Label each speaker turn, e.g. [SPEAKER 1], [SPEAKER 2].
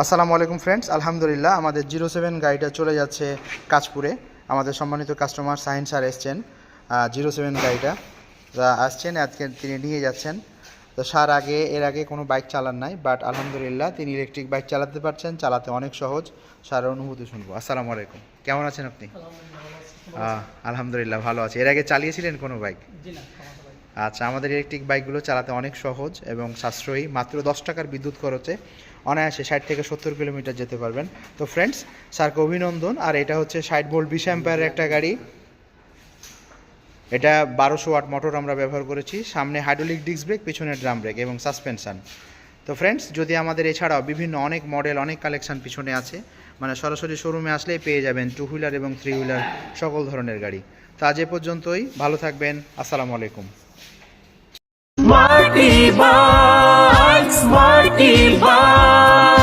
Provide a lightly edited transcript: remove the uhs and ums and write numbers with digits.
[SPEAKER 1] আসসালামু আলাইকুম ফ্রেন্ডস, আলহামদুলিল্লাহ আমাদের 07 গাড়িটা চলে যাচ্ছে কাঁচপুরে। আমাদের সম্মানিত কাস্টমার শাহিন স্যার এসছেন 07 গাড়িটা আসছেন, আজকে তিনি নিয়ে যাচ্ছেন। তো স্যার এর আগে কোনো বাইক চালান নাই, বাট আলহামদুলিল্লাহ তিনি ইলেকট্রিক বাইক চালাতে পারছেন, চালাতে অনেক সহজ। স্যারের অনুভূতি শুনবো। আসসালামু আলাইকুম, কেমন আছেন আপনি? আলহামদুলিল্লাহ ভালো আছে। এর আগে চালিয়েছিলেন কোনো বাইক? আচ্ছা, আমাদের ইলেকট্রিক বাইকগুলো চালাতে অনেক সহজ এবং সাশ্রয়ী। মাত্র 10 টাকার বিদ্যুৎ খরচে অনায়াসে 60 থেকে 70 কিলোমিটার যেতে পারবেন। তো ফ্রেন্ডস, স্যারকে অভিনন্দন। আর এটা হচ্ছে 60 ভোল্ট 20 অ্যাম্পিয়ারের একটা গাড়ি। এটা 1200 ওয়াট মোটর আমরা ব্যবহার করেছি। সামনে হাইড্রোলিক ডিস্ক ব্রেক, পিছনে ড্রাম ব্রেক এবং সাসপেনশন। তো ফ্রেন্ডস, যদি আমাদের এছাড়াও বিভিন্ন অনেক মডেল, অনেক কালেকশন পিছনে আছে, মানে সরাসরি শোরুমে আসলেই পেয়ে যাবেন 2 হুইলার এবং 3 হুইলার সকল ধরনের গাড়ি। তো আজ এ পর্যন্তই, ভালো থাকবেন। আসসালামু আলাইকুম।
[SPEAKER 2] Smarty Bike, Smarty Bike.